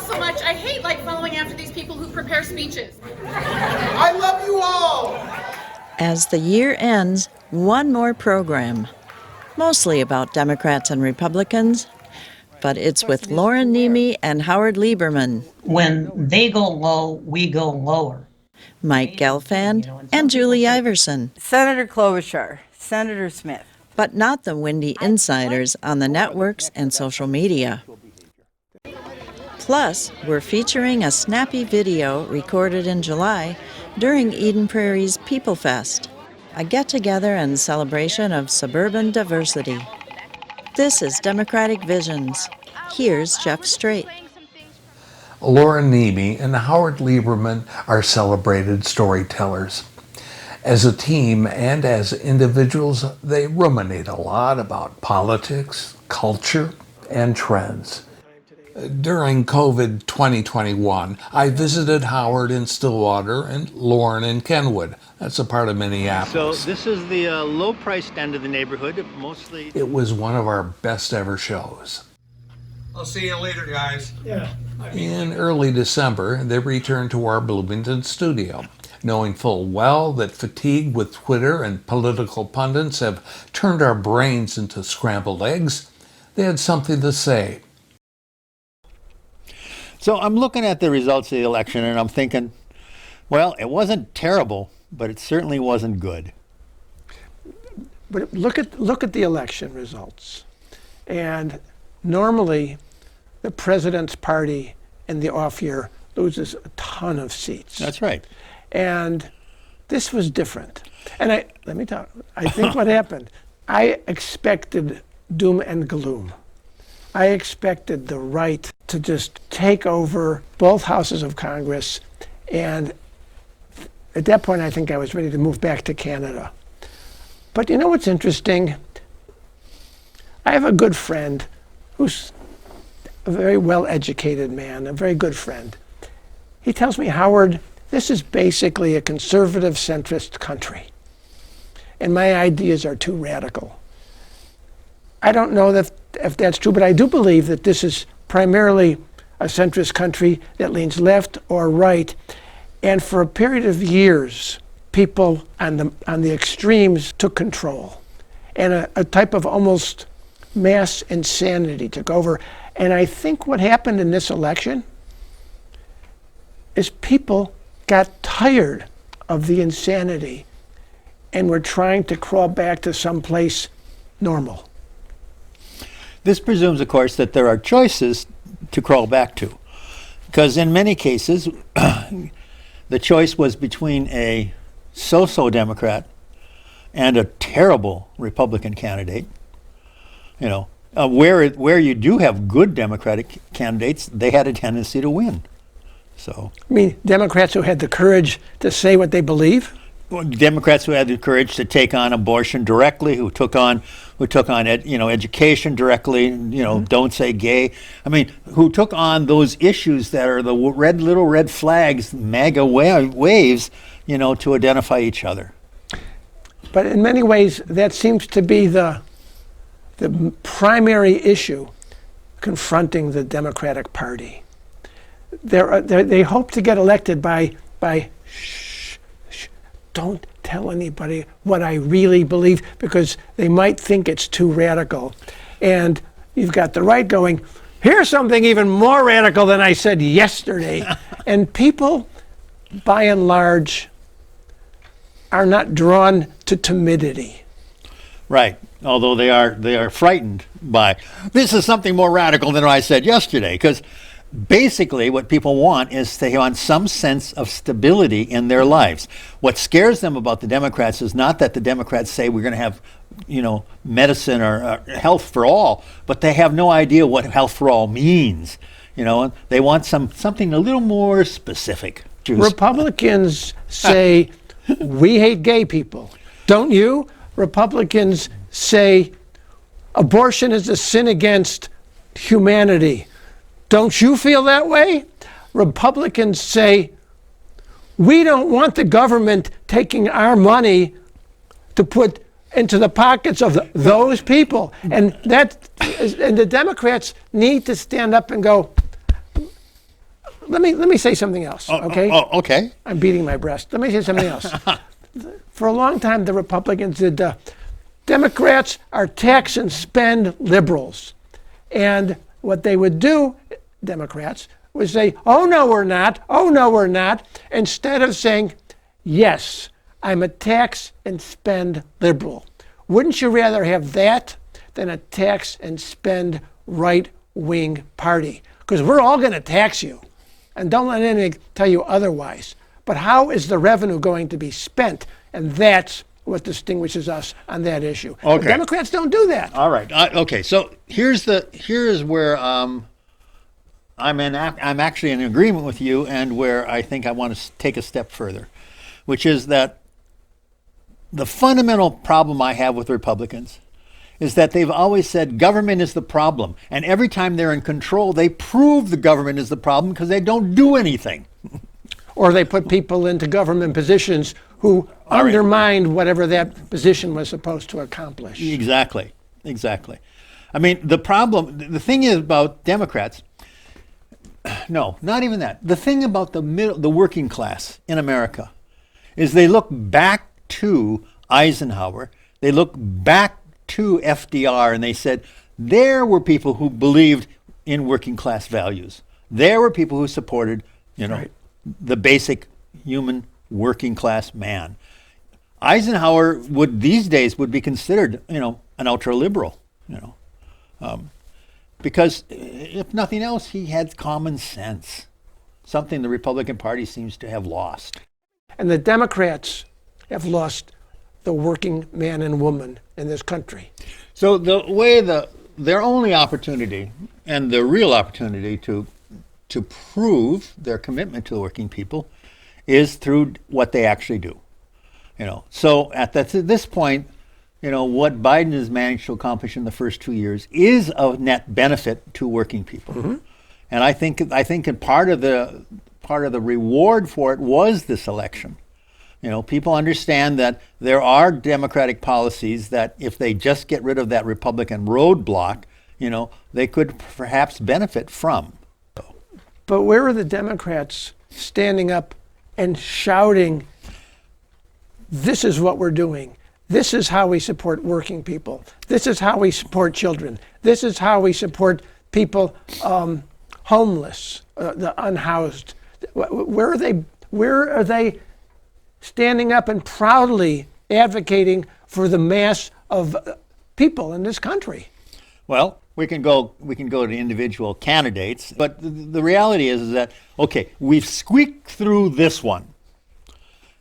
so much. I hate following after these people who prepare speeches. I love you all. As the year ends, one more program, mostly about Democrats and Republicans, but it's with Lauren Niemi and Howard Lieberman. When they go low, we go lower. Mike Gelfand and Julie Iverson. Senator Klobuchar, Senator Smith. But not the windy insiders on the networks and social media. Plus, we're featuring a snappy video recorded in July during Eden Prairie's PeopleFest, a get-together and celebration of suburban diversity. This is Democratic Visions. Here's Jeff Strait. Lauren Niemi and Howard Lieberman are celebrated storytellers. As a team and as individuals, they ruminate a lot about politics, culture, and trends. During COVID 2021, I visited Howard in Stillwater and Lauren in Kenwood. That's a part of Minneapolis. So this is the low-priced end of the neighborhood, mostly. It was one of our best ever shows. I'll see you later, guys. Yeah. In early December, they returned to our Bloomington studio, knowing full well that fatigue with Twitter and political pundits have turned our brains into scrambled eggs. They had something to say. So I'm looking at the results of the election and I'm thinking, well, it wasn't terrible, but it certainly wasn't good. But look at the election results. And normally, the president's party in the off year loses a ton of seats. That's right. And this was different. And let me tell you, I think what happened, I expected doom and gloom. I expected the right to just take over both houses of Congress. And at that point, I think I was ready to move back to Canada. But you know what's interesting? I have a good friend who's a very well-educated man, a very good friend. He tells me, Howard, this is basically a conservative centrist country. And my ideas are too radical. I don't know if that's true, but I do believe that this is primarily a centrist country that leans left or right. And for a period of years, people on the extremes took control. And a type of almost mass insanity took over. And I think what happened in this election is people got tired of the insanity and were trying to crawl back to someplace normal. This presumes, of course, that there are choices to crawl back to. Because in many cases, the choice was between a so-so Democrat and a terrible Republican candidate. You know, where you do have good Democratic candidates, they had a tendency to win. So, I mean, Democrats who had the courage to say what they believe? Democrats who had the courage to take on abortion directly, who took on education directly, don't say gay. I mean, who took on those issues that are the little red flags, MAGA waves, to identify each other. But in many ways, that seems to be the primary issue confronting the Democratic Party. They hope to get elected by shh, don't tell anybody what I really believe, because they might think it's too radical. And you've got the right going, here's something even more radical than I said yesterday. And people, by and large, are not drawn to timidity. Right. Although they are frightened by, this is something more radical than I said yesterday, because basically what people want is they want some sense of stability in their lives. What scares them about the Democrats is not that the Democrats say we're going to have, medicine or health for all, but they have no idea what health for all means. They want something a little more specific. Republicans say, we hate gay people. Don't you? Republicans say abortion is a sin against humanity. Don't you feel that way? Republicans say, we don't want the government taking our money to put into the pockets of those people. And the Democrats need to stand up and go, let me say something else, okay? Okay. I'm beating my breast. Let me say something else. For a long time, the Republicans did, Democrats are tax and spend liberals. And what they would do, Democrats, would say, oh, no, we're not. Oh, no, we're not. Instead of saying, yes, I'm a tax and spend liberal. Wouldn't you rather have that than a tax and spend right-wing party? Because we're all going to tax you. And don't let anyone tell you otherwise. But how is the revenue going to be spent? And that's what distinguishes us on that issue. Okay. The Democrats don't do that. All right. Okay. So here's where I'm actually in agreement with you, and where I think I want to take a step further, which is that the fundamental problem I have with Republicans is that they've always said government is the problem, and every time they're in control, they prove the government is the problem because they don't do anything. Or they put people into government positions who undermined whatever that position was supposed to accomplish. Exactly. I mean, the thing is about Democrats, no, not even that. The thing about the working class in America is they look back to Eisenhower, they look back to FDR, and they said there were people who believed in working class values. There were people who supported, the basic human working class man. Eisenhower these days would be considered, an ultra liberal, because if nothing else, he had common sense, something the Republican Party seems to have lost. And the Democrats have lost the working man and woman in this country. So their only opportunity, and the real opportunity to prove their commitment to the working people, is through what they actually do. So at this point, what Biden has managed to accomplish in the first 2 years is of net benefit to working people. Mm-hmm. And I think part of the reward for it was this election. People understand that there are Democratic policies that if they just get rid of that Republican roadblock, they could perhaps benefit from. But where are the Democrats standing up and shouting, this is what we're doing. This is how we support working people. This is how we support children. This is how we support people homeless, the unhoused. Where are they standing up and proudly advocating for the mass of people in this country? Well, we can go to individual candidates, but the reality is that, okay, we've squeaked through this one,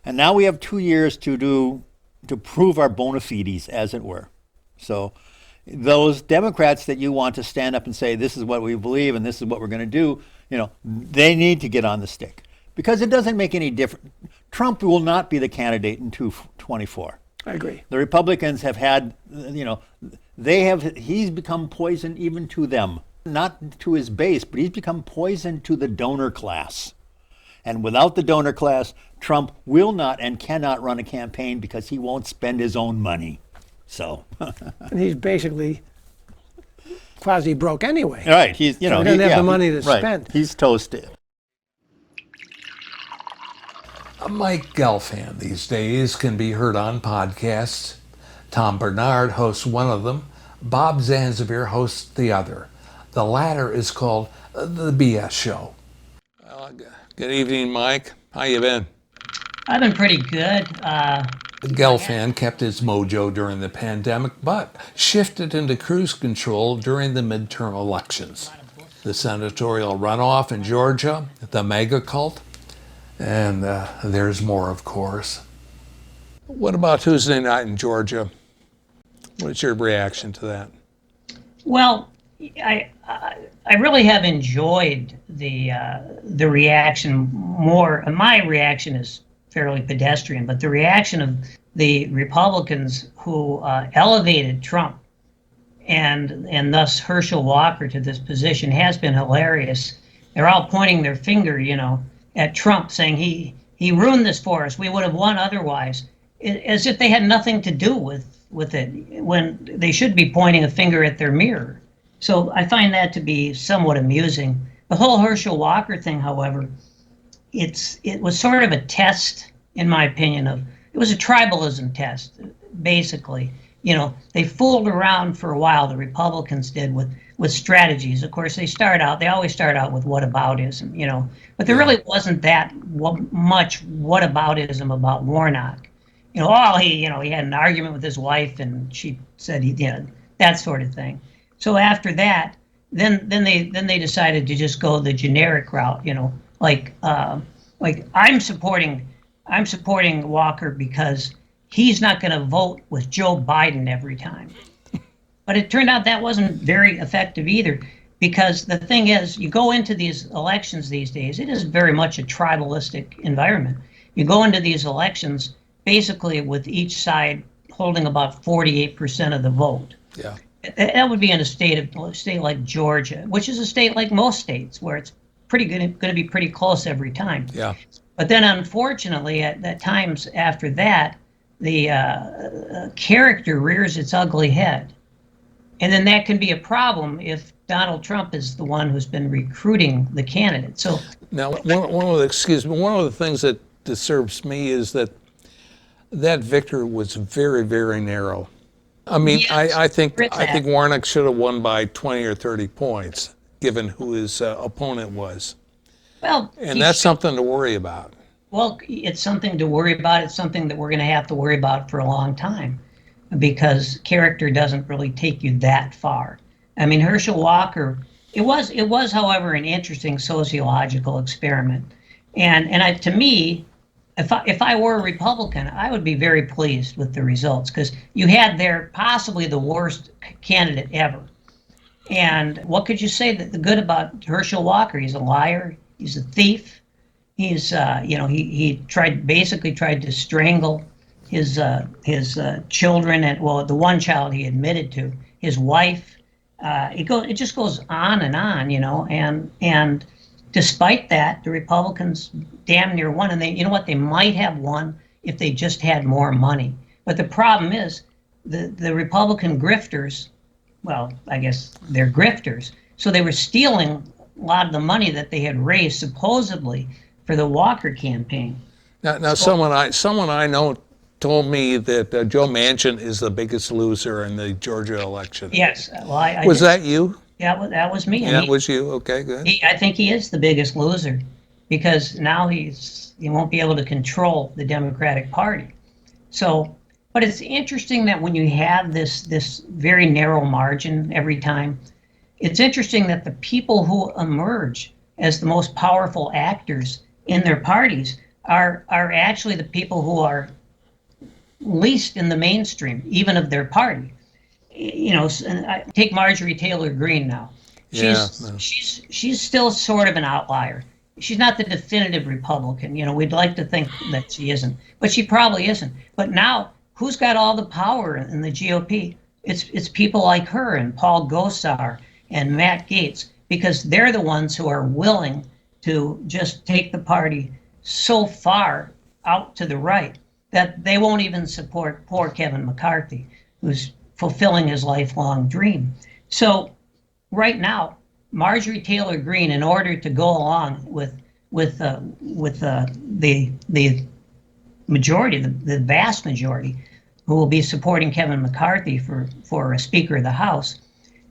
and now we have 2 years to prove our bona fides, as it were. So those Democrats that you want to stand up and say, this is what we believe and this is what we're going to do, they need to get on the stick, because it doesn't make any difference. Trump will not be the candidate in 2024. I agree. The Republicans have had, he's become poison even to them, not to his base, but he's become poison to the donor class. And without the donor class, Trump will not and cannot run a campaign because he won't spend his own money. So. And he's basically quasi broke anyway. Right. He's, he doesn't have the money to spend. He's toasted. Mike Gelfand these days can be heard on podcasts. Tom Bernard hosts one of them. Bob Zanzibar hosts the other. The latter is called The BS Show. Good evening, Mike. How you been? I've been pretty good. Gelfand kept his mojo during the pandemic, but shifted into cruise control during the midterm elections. The senatorial runoff in Georgia, the mega cult, and there's more, of course. What about Tuesday night in Georgia? What's your reaction to that? Well, I really have enjoyed the reaction more. And my reaction is fairly pedestrian, but the reaction of the Republicans who elevated Trump and thus Herschel Walker to this position has been hilarious. They're all pointing their finger, at Trump, saying he ruined this for us. We would have won otherwise, as if they had nothing to do with it, when they should be pointing a finger at their mirror. So I find that to be somewhat amusing. The whole Herschel Walker thing, however, it was sort of a test, in my opinion, it was a tribalism test, basically. They fooled around for a while, the Republicans did, with strategies. Of course, they always start out with whataboutism, but there really wasn't that much whataboutism about Warnock. He had an argument with his wife and she said he did, that sort of thing. So after that, then they decided to just go the generic route, like I'm supporting Walker because he's not going to vote with Joe Biden every time. But it turned out that wasn't very effective either, because the thing is, you go into these elections these days, it is very much a tribalistic environment. You go into these elections basically with each side holding about 48% of the vote. Yeah. That would be in a state like Georgia, which is a state like most states where it's going to be pretty close every time. Yeah. But then, unfortunately, at times after that, the character rears its ugly head, and then that can be a problem if Donald Trump is the one who's been recruiting the candidate. So now, one of the things that disturbs me is that victory was very, very narrow. I mean, yes, I think Warnock should have won by 20 or 30 points, given who his opponent was. Well, and that's something to worry about. Well, it's something to worry about. It's something that we're going to have to worry about for a long time, because character doesn't really take you that far. I mean, Herschel Walker, it was, however, an interesting sociological experiment. And to me, if I were a Republican, I would be very pleased with the results, because you had there possibly the worst candidate ever. And what could you say that the good about Herschel Walker? He's a liar. He's a thief. He's he basically tried to strangle his children, and the one child he admitted to, his wife. It just goes on and on, and despite that, the Republicans damn near won, and they might have won if they just had more money. But the problem is the Republican grifters, well, I guess they're grifters, so they were stealing a lot of the money that they had raised supposedly for the Walker campaign. Now, someone I know told me that Joe Manchin is the biggest loser in the Georgia election. Yes, well, was that you? Yeah, that was me. That was you. Okay, good. I think he is the biggest loser, because now he won't be able to control the Democratic Party. So, but it's interesting that when you have this very narrow margin every time, it's interesting that the people who emerge as the most powerful actors in their parties are actually the people who are least in the mainstream, even of their party. Take Marjorie Taylor Greene now. She's still sort of an outlier. She's not the definitive Republican. We'd like to think that she isn't, but she probably isn't. But now, who's got all the power in the GOP? It's people like her and Paul Gosar and Matt Gaetz, because they're the ones who are willing to just take the party so far out to the right that they won't even support poor Kevin McCarthy, who's fulfilling his lifelong dream. So right now, Marjorie Taylor Greene, in order to go along with the majority, the vast majority, who will be supporting Kevin McCarthy for a Speaker of the House,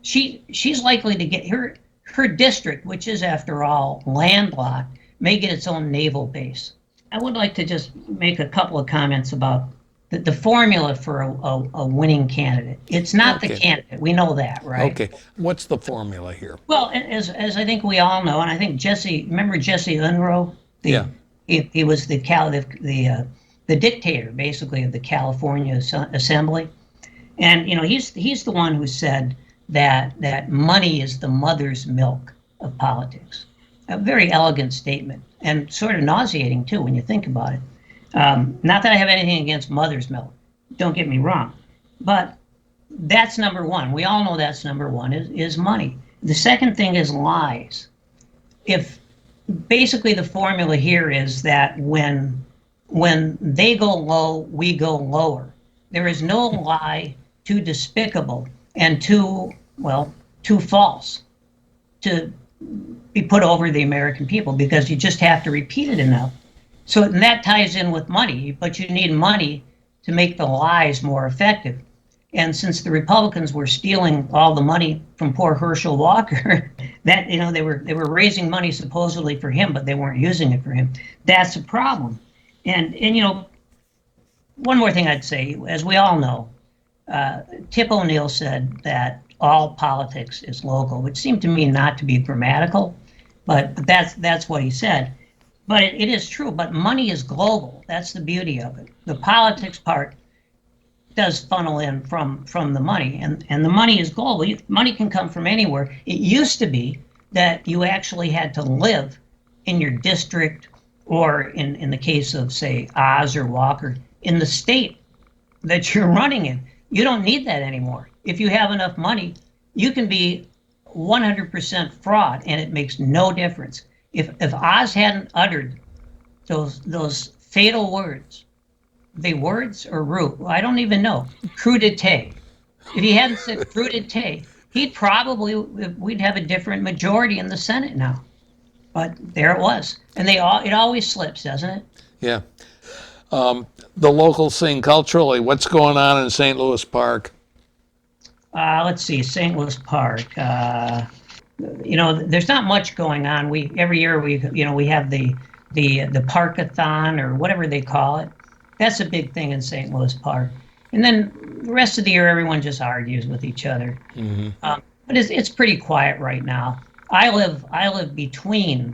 she's likely to get her district, which is after all landlocked, may get its own naval base. I would like to just make a couple of comments about the formula for a winning candidate. It's not the candidate. We know that, right? Okay. What's the formula here? Well, as I think we all know, and I think remember Jesse Unruh? Yeah. He was the dictator, basically, of the California Assembly. And, he's the one who said that money is the mother's milk of politics. A very elegant statement, and sort of nauseating, too, when you think about it. Not that I have anything against mother's milk, don't get me wrong, but that's number one. We all know that's number one, is money. The second thing is lies. If basically the formula here is that when they go low, we go lower. There is no lie too despicable and too false to be put over the American people, because you just have to repeat it enough. So, and that ties in with money, but you need money to make the lies more effective. And since the Republicans were stealing all the money from poor Herschel Walker, that, you know, they were raising money supposedly for him, but they weren't using it for him. That's a problem. And you know, one more thing I'd say, as we all know, Tip O'Neill said that all politics is local, which seemed to me not to be grammatical, but that's what he said. But it is true. But money is global. That's the beauty of it. The politics part does funnel in from the money, and the money is global. Money can come from anywhere. It used to be that you actually had to live in your district, or in the case of, say, Oz or Walker, in the state that you're running in. You don't need that anymore. If you have enough money, you can be 100% fraud, and it makes no difference. If Oz hadn't uttered those fatal words, the words or root, well, I don't even know, crudité. If he hadn't said crudité, we'd have a different majority in the Senate now. But there it was, and it always slips, doesn't it? Yeah. The local scene culturally, what's going on in St. Louis Park? Let's see, St. Louis Park. You know, there's not much going on. Every year we have the Parkathon, or whatever they call it. That's a big thing in St. Louis Park. And then the rest of the year, everyone just argues with each other. Mm-hmm. But it's pretty quiet right now. I live between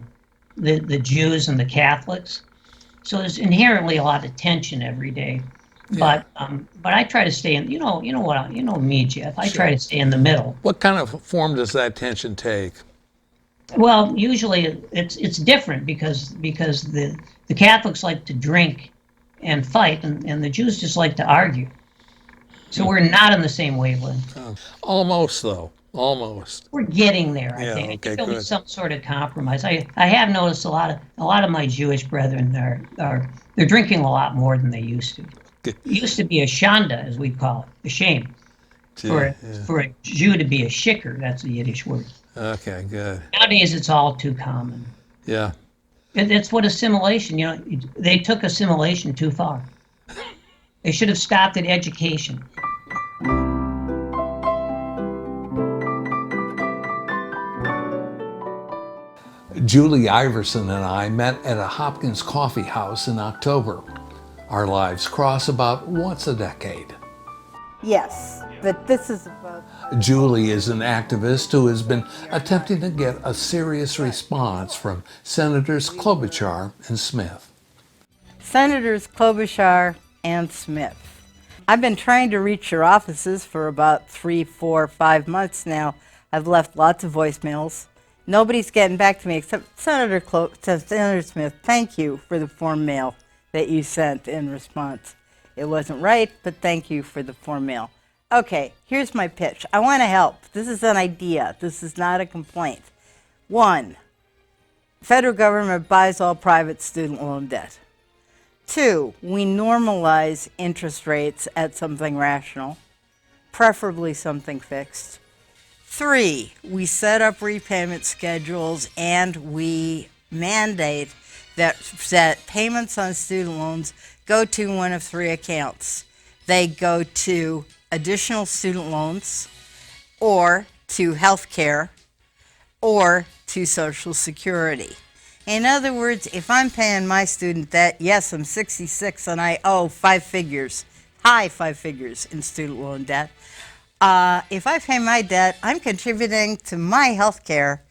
the Jews and the Catholics, so there's inherently a lot of tension every day. Yeah. But I try to stay in. You know me, Jeff. I try to stay in the middle. What kind of form does that tension take? Well, usually it's different because the Catholics like to drink and fight, and the Jews just like to argue. So we're not on the same wavelength. Almost, though. Almost. We're getting there, I think. Okay, There'll be some sort of compromise. I have noticed a lot of my Jewish brethren they're drinking a lot more than they used to. It used to be a shanda, as we call it, a shame. For a Jew to be a shikker, that's a Yiddish word. Okay, good. Nowadays, it's all too common. Yeah. It's what assimilation, they took assimilation too far. They should have stopped at education. Julie Iverson and I met at a Hopkins coffee house in October. Our lives cross about once a decade. Yes, but this is about... Julie is an activist who has been attempting to get a serious response from Senators Klobuchar and Smith. Senators Klobuchar and Smith. I've been trying to reach your offices for about 3, 4, 5 months now. I've left lots of voicemails. Nobody's getting back to me except Senator Smith. Thank you for the form mail that you sent in response. It wasn't right, but thank you for the form mail. Okay, here's my pitch. I want to help. This is an idea. This is not a complaint. 1, federal government buys all private student loan debt. 2, we normalize interest rates at something rational, preferably something fixed. 3, we set up repayment schedules and we mandate that payments on student loans go to one of 3 accounts. They go to additional student loans, or to health care, or to Social Security. In other words, if I'm paying my student debt, yes, I'm 66 and I owe 5 figures, high 5 figures in student loan debt. If I pay my debt, I'm contributing to my health care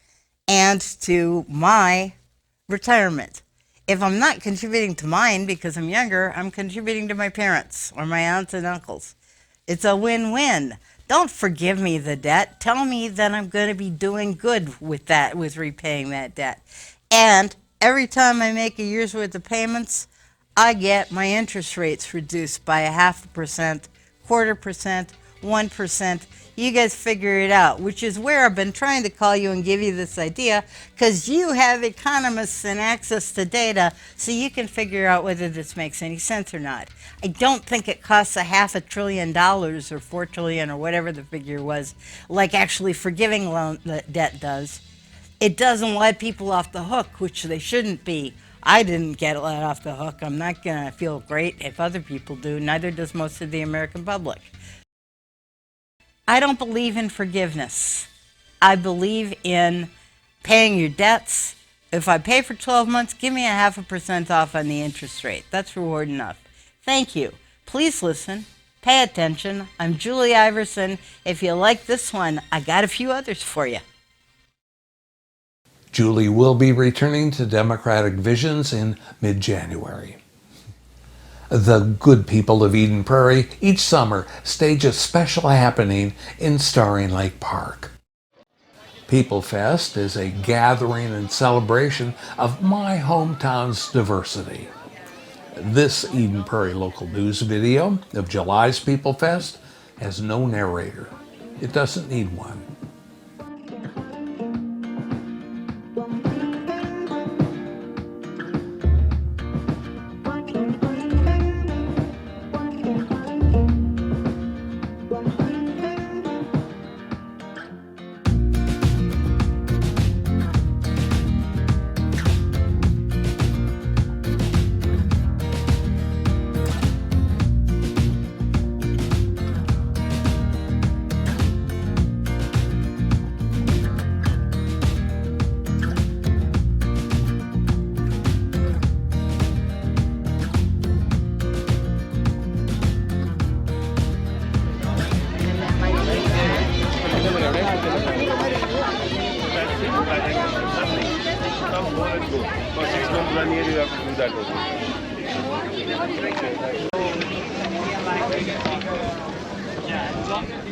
and to my retirement. If I'm not contributing to mine because I'm younger, I'm contributing to my parents or my aunts and uncles. It's a win-win. Don't forgive me the debt. Tell me that I'm going to be doing good with that, with repaying that debt. And every time I make a year's worth of payments, I get my interest rates reduced by 0.5%, 0.25%, 1%. You guys figure it out, which is where I've been trying to call you and give you this idea, because you have economists and access to data, so you can figure out whether this makes any sense or not. I don't think it costs $500 billion or $4 trillion or whatever the figure was, like actually forgiving loan debt does. It doesn't let people off the hook, which they shouldn't be. I didn't get let off the hook. I'm not going to feel great if other people do. Neither does most of the American public. I don't believe in forgiveness. I believe in paying your debts. If I pay for 12 months, give me 0.5% off on the interest rate. That's reward enough. Thank you. Please listen. Pay attention. I'm Julie Iverson. If you like this one, I got a few others for you. Julie will be returning to Democratic Visions in mid-January. The good people of Eden Prairie each summer stage a special happening in Starring Lake Park. PeopleFest is a gathering and celebration of my hometown's diversity. This Eden Prairie local news video of July's PeopleFest has no narrator. It doesn't need one.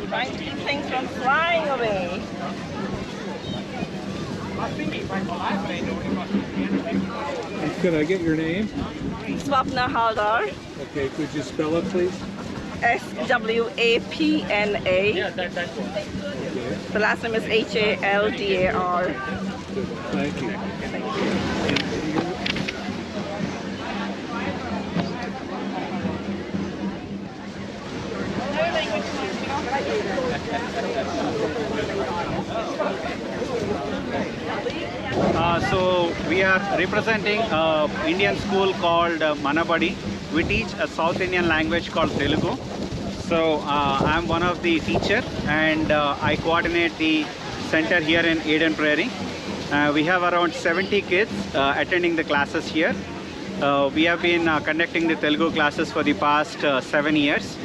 Trying to keep things from flying away. Could I get your name? Swapna Haldar. Okay, could you spell it, please? SWAPNA. The last name is HALDAR. Thank you. So we are representing an Indian school called Manabadi. We teach a South Indian language called Telugu. So I'm one of the teachers, and I coordinate the center here in Eden Prairie. We have around 70 kids attending the classes here. We have been conducting the Telugu classes for the past 7 years,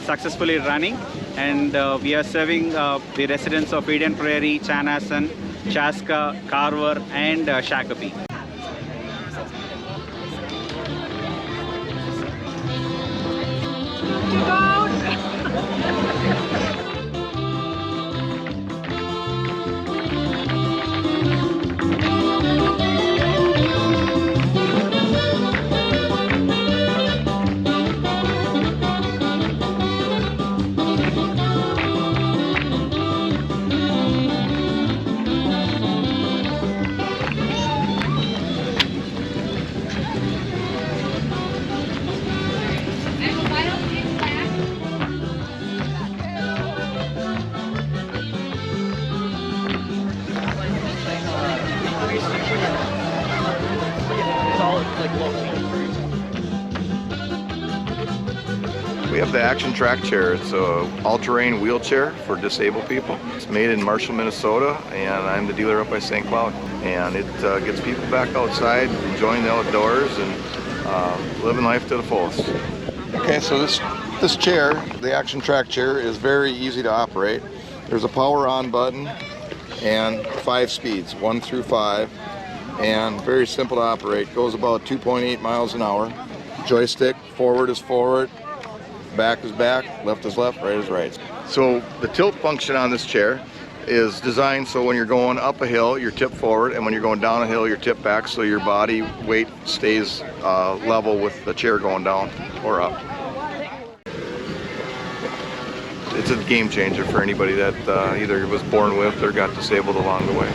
successfully running, and we are serving the residents of Eden Prairie, Chanasan, Chaska, Carver, and Shakopee. We have the Action Track Chair. It's an all-terrain wheelchair for disabled people. It's made in Marshall, Minnesota, and I'm the dealer up by St. Cloud. And it gets people back outside, enjoying the outdoors, and living life to the fullest. Okay, so this chair, the Action Track Chair, is very easy to operate. There's a power on button and 5 speeds, 1 through 5, and very simple to operate. Goes about 2.8 miles an hour. Joystick, forward is forward, back is back, left is left, right is right. So the tilt function on this chair is designed so when you're going up a hill, you're tipped forward, and when you're going down a hill, you're tipped back, so your body weight stays level with the chair going down or up. It's a game changer for anybody that either was born with or got disabled along the way.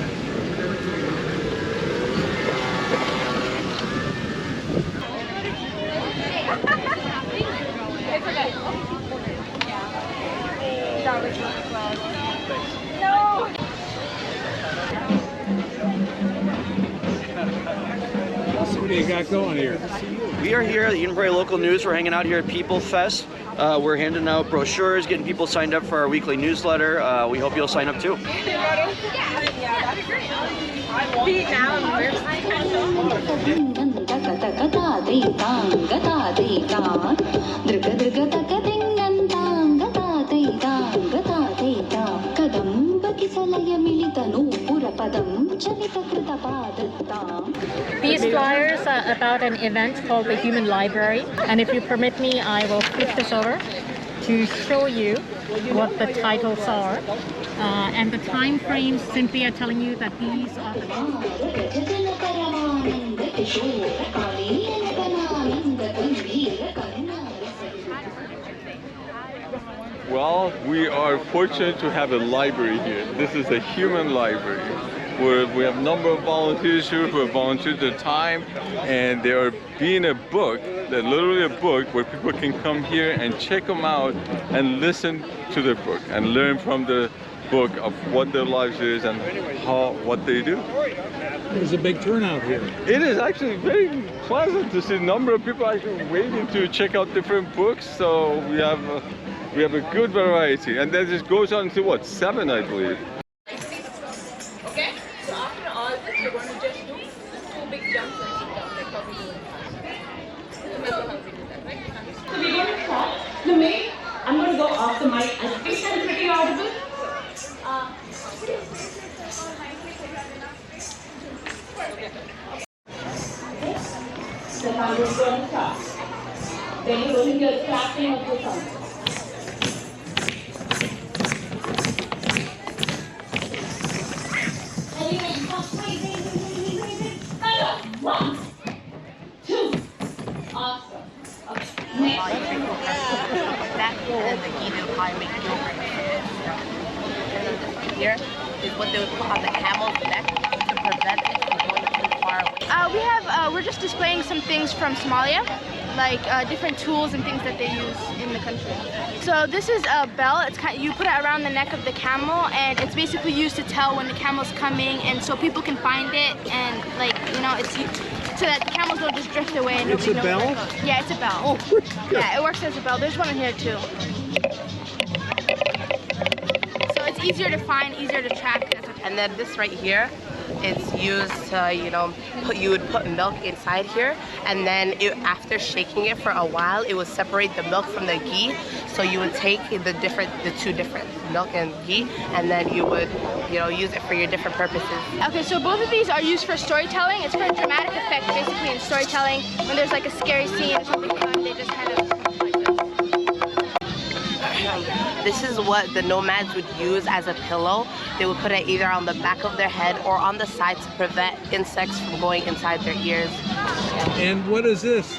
you got going here? We are here at the Eden Prairie Local News. We're hanging out here at PeopleFest. We're handing out brochures, getting people signed up for our weekly newsletter. We hope you'll sign up too. These flyers are about an event called the Human Library, and if you permit me, I will flip this over to show you what the titles are. And the time frames simply are telling you that these are Well, we are fortunate to have a library here. This is a human library where we have a number of volunteers here who have volunteered their time, and they are being a book, they're literally a book where people can come here and check them out and listen to the book and learn from the book of what their lives is and what they do. There's a big turnout here. It is actually very pleasant to see a number of people actually waiting to check out different books. So we have a good variety, and then this goes on to what, 7, I believe. Okay? So after all this, you're going to just do 2 big jumps and sit down, like how we do in class. Remember how we do that, right? So we're going to start. The main, I'm going to go off the mic. I think I'm pretty audible. So I'm just going to start. Then you're going to hear the clapping of the sound. One, 2, awesome. Okay. That and the Eden Prairie here is what they would put on the camel's neck to prevent it from going too far away. We're just displaying some things from Somalia, like different tools and things that they use in the country. So this is a bell. It's you put it around the neck of the camel, and it's basically used to tell when the camel's coming, and so people can find it, and it's so that the camels don't just drift away and nobody knows where it goes. Yeah, it's a bell. Oh, yeah, it works as a bell. There's one in here too. So it's easier to find, easier to track. And then this right here, it's used to, you would put milk inside here, and then after shaking it for a while, it would separate the milk from the ghee. So you would take the 2 different milk and ghee, and then you would, use it for your different purposes. Okay, so both of these are used for storytelling. It's for a dramatic effect, basically, in storytelling. When there's like a scary scene or something like that, they just kind of like this is what the nomads would use as a pillow. They would put it either on the back of their head or on the side to prevent insects from going inside their ears. And what is this?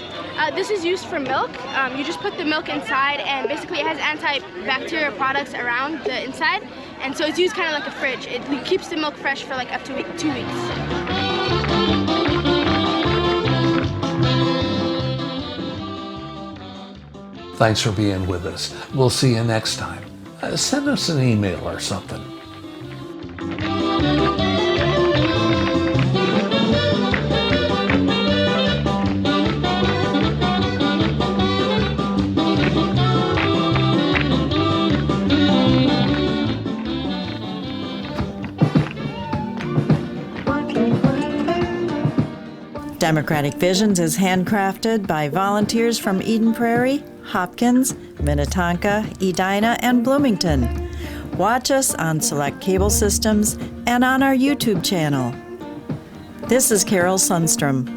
This is used for milk. You just put the milk inside, and basically it has antibacterial products around the inside, and so it's used kind of like a fridge. It keeps the milk fresh for like up to 2 weeks. Thanks for being with us. We'll see you next time. Send us an email or something. Democratic Visions is handcrafted by volunteers from Eden Prairie, Hopkins, Minnetonka, Edina, and Bloomington. Watch us on select cable systems and on our YouTube channel. This is Carol Sundstrom.